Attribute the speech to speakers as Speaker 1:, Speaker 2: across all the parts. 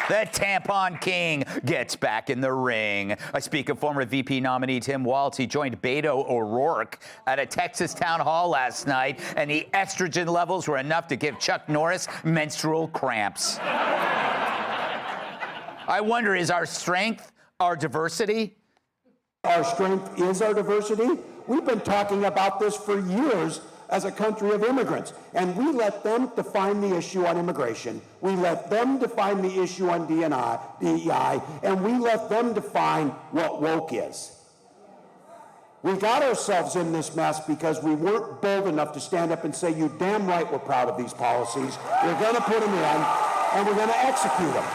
Speaker 1: The tampon king gets back in the ring. I speak of former VP nominee Tim Walz. He joined Beto O'Rourke at a Texas town hall last night, and the estrogen levels were enough to give Chuck Norris menstrual cramps. I wonder, is our strength our diversity?
Speaker 2: Our strength is our diversity. We've been talking about this for years as a country of immigrants, and we let them define the issue on immigration. We let them define the issue on DEI, and we let them define what woke is. We got ourselves in this mess because we weren't bold enough to stand up and say, you damn right we're proud of these policies. We're going to put them in, and we're going to execute them.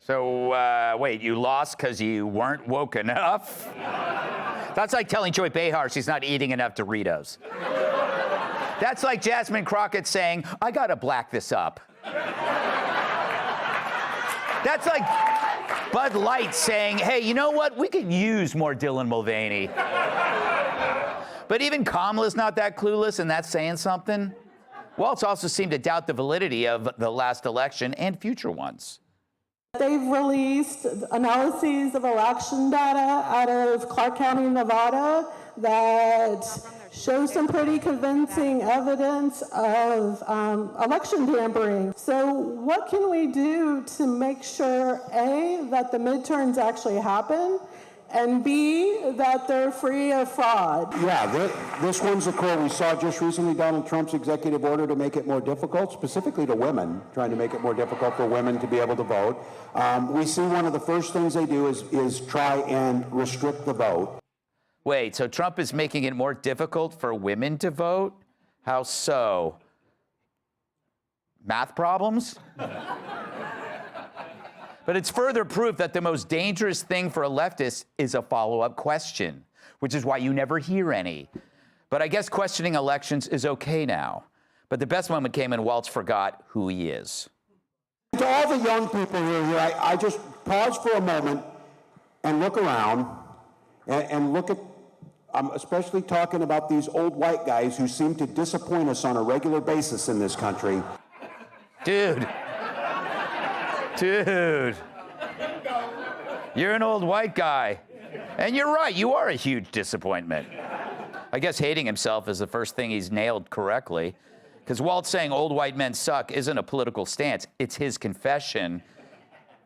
Speaker 1: So, wait, you lost because you weren't woke enough? That's like telling Joy Behar she's not eating enough Doritos. That's like Jasmine Crockett saying, I gotta black this up. That's like Bud Light saying, hey, you know what? We could use more Dylan Mulvaney. But even Kamala's not that clueless, and that's saying something. Walz also seemed to doubt the validity of the last election and future ones.
Speaker 3: They've released analyses of election data out of Clark County, Nevada, that show some pretty convincing evidence of election tampering. So what can we do to make sure, A, that the midterms actually happen, and B, that they're free of fraud?
Speaker 2: Yeah, this one's the core. We saw just recently Donald Trump's executive order to make it more difficult, specifically to women, trying to make it more difficult for women to be able to vote. We see one of the first things they do is try and restrict the vote.
Speaker 1: Wait, so Trump is making it more difficult for women to vote? How so? Math problems? But it's further proof that the most dangerous thing for a leftist is a follow-up question, which is why you never hear any. But I guess questioning elections is okay now. But the best moment came when Walz forgot who he is.
Speaker 2: To all the young people who are here, I just pause for a moment and look around and look at, I'm especially talking about these old white guys who seem to disappoint us on a regular basis in this country.
Speaker 1: Dude, you're an old white guy. And you're right, you are a huge disappointment. I guess hating himself is the first thing he's nailed correctly. Because Walz saying old white men suck isn't a political stance, it's his confession.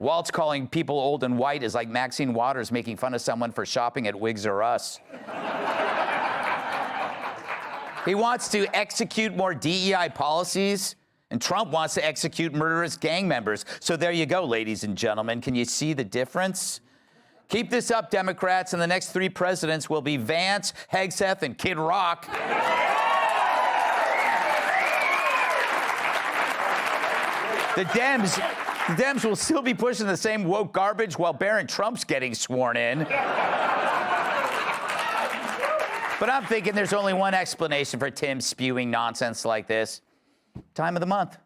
Speaker 1: Walz calling people old and white is like Maxine Waters making fun of someone for shopping at Wigs R Us. He wants to execute more DEI policies, and Trump wants to execute murderous gang members. So there you go, ladies and gentlemen. Can you see the difference? Keep this up, Democrats, and the next 3 presidents will be Vance, Hegseth, and Kid Rock. The Dems will still be pushing the same woke garbage while Barron Trump's getting sworn in. But I'm thinking there's only one explanation for Tim spewing nonsense like this. Time of the month.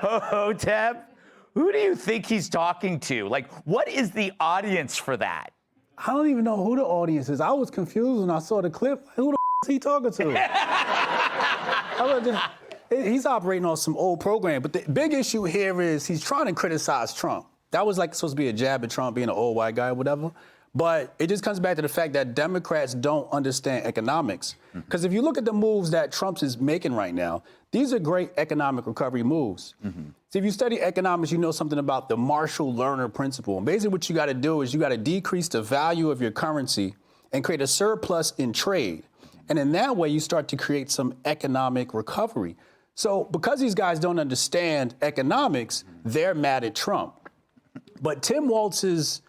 Speaker 1: Hotep, who do you think he's talking to? Like, what is the audience for that?
Speaker 4: I don't even know who the audience is. I was confused when I saw the clip. Who the is he talking to? He's operating on some old program, but the big issue here is he's trying to criticize Trump. That was like supposed to be a jab at Trump being an old white guy or whatever. But it just comes back to the fact that Democrats don't understand economics. Because if you look at the moves that Trump is making right now, these are great economic recovery moves. So if you study economics, you know something about the Marshall-Lerner principle. And basically what you got to do is you got to decrease the value of your currency and create a surplus in trade. And in that way, you start to create some economic recovery. So because these guys don't understand economics, they're mad at Trump. But Tim Walz's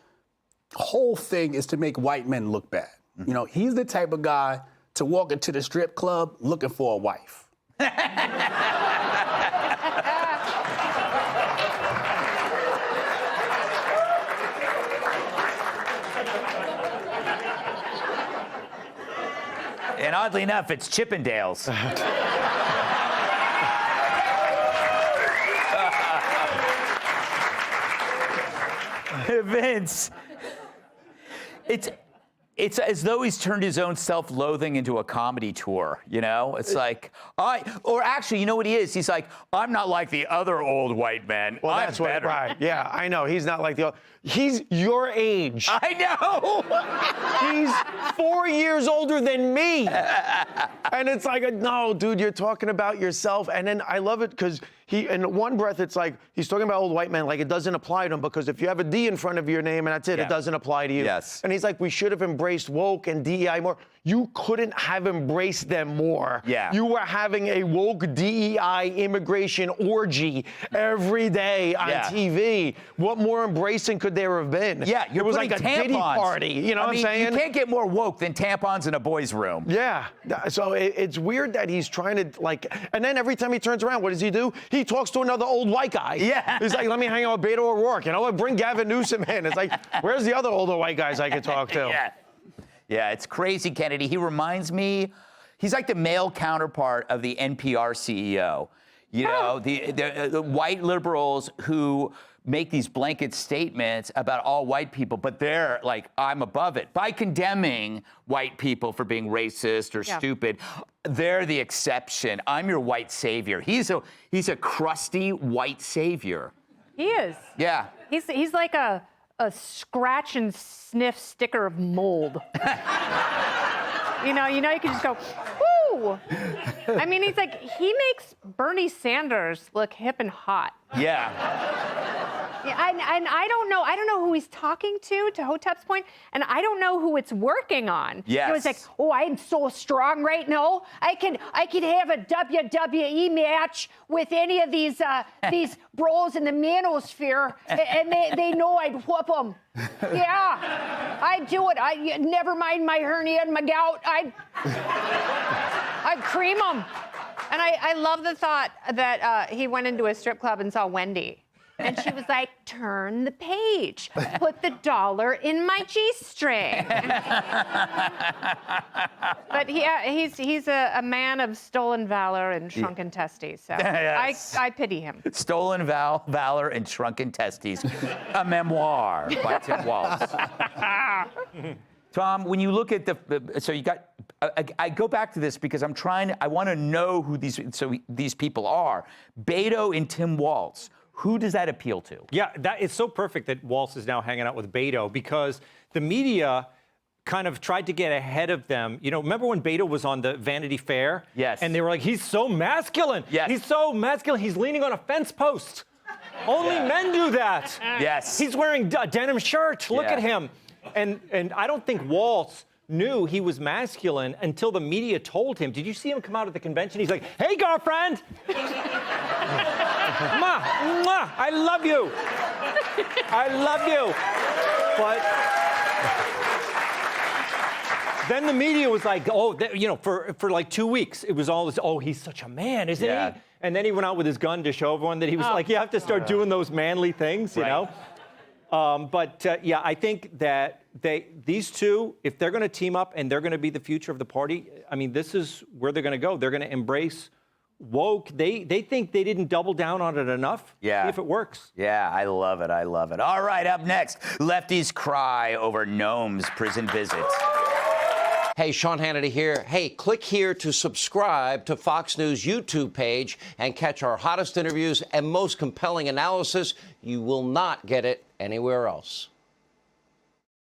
Speaker 4: whole thing is to make white men look bad. You know, he's the type of guy to walk into the strip club looking for a wife.
Speaker 1: And oddly enough, it's Chippendales. Vince, It's as though he's turned his own self-loathing into a comedy tour, you know? It's like, or actually, you know what he is? He's like, I'm not like the other old white men.
Speaker 5: Well,
Speaker 1: I'm
Speaker 5: that's what,
Speaker 1: better.
Speaker 5: right. Yeah, I know. He's not like the old. He's your age.
Speaker 1: I know.
Speaker 5: He's 4 years older than me. And it's like, no, dude, you're talking about yourself. And then I love it because in one breath, it's like he's talking about old white men like it doesn't apply to him because if you have a D in front of your name and that's it, it doesn't apply to you.
Speaker 1: Yes.
Speaker 5: And he's like, we should have embraced woke and DEI more. You couldn't have embraced them more.
Speaker 1: Yeah.
Speaker 5: You were having a woke DEI immigration orgy every day on TV. What more embracing could there have been?
Speaker 1: Yeah,
Speaker 5: it was like a
Speaker 1: tampons.
Speaker 5: Diddy party. You know what I'm saying?
Speaker 1: You can't get more woke than tampons in a boy's room.
Speaker 5: Yeah. So it's weird that he's trying to like, and then every time he turns around, what does he do? He talks to another old white guy.
Speaker 1: Yeah.
Speaker 5: He's like, let me hang out with Beto O'Rourke. You know what? Bring Gavin Newsom in. It's like, where's the other older white guys I could talk to?
Speaker 1: Yeah, it's crazy, Kennedy. He reminds me, he's like the male counterpart of the NPR CEO. You know, the white liberals who make these blanket statements about all white people, but they're like, I'm above it. By condemning white people for being racist or stupid, they're the exception. I'm your white savior. He's a crusty white savior.
Speaker 6: He is.
Speaker 1: Yeah.
Speaker 6: He's like a scratch and sniff sticker of mold. you know, you can just go, whoo! I mean, he makes Bernie Sanders look hip and hot.
Speaker 1: Yeah.
Speaker 6: Yeah, and I don't know who he's talking to Hotep's point, and I don't know who it's working on.
Speaker 1: Yes.
Speaker 6: You know, it's like, oh, I'm so strong right now. I can have a WWE match with any of these bros in the manosphere, and they know I'd whoop them. Yeah, I'd do it. Never mind my hernia and my gout. I'd cream them. And I love the thought that he went into a strip club and saw Wendy. And she was like, turn the page. Put the dollar in my G-string. But he's a man of stolen valor and shrunken testes. So
Speaker 1: Yes.
Speaker 6: I pity him.
Speaker 1: Stolen Valor and Shrunken Testes, a memoir by Tim Walz. Tom, when you look at so you got, I go back to this because I want to know who these people are. Beto and Tim Walz. Who does that appeal to?
Speaker 7: Yeah, that is so perfect that Walz is now hanging out with Beto because the media kind of tried to get ahead of them. You know, remember when Beto was on the Vanity Fair?
Speaker 1: Yes.
Speaker 7: And they were like, he's so masculine.
Speaker 1: Yes.
Speaker 7: He's so masculine. He's leaning on a fence post. Only men do that.
Speaker 1: Yes.
Speaker 7: He's wearing a denim shirt. Look at him. And I don't think Walz knew he was masculine until the media told him. Did you see him come out at the convention? He's like, hey, girlfriend. Mwah, mwah, I love you. I love you. But then the media was like, oh, you know, for like 2 weeks, it was all this, oh, he's such a man, isn't he? And then he went out with his gun to show everyone that he was like, you have to start doing those manly things, you know? Yeah, I think that these two, if they're going to team up and they're going to be the future of the party, I mean, this is where they're going to go. They're going to embrace woke. They think they didn't double down on it enough.
Speaker 1: Yeah.
Speaker 7: See if it works.
Speaker 1: Yeah, I love it. I love it. All right, up next, lefties cry over Noam's prison visits.
Speaker 8: Hey, Sean Hannity here. Hey, click here to subscribe to Fox News YouTube page and catch our hottest interviews and most compelling analysis. You will not get it anywhere else.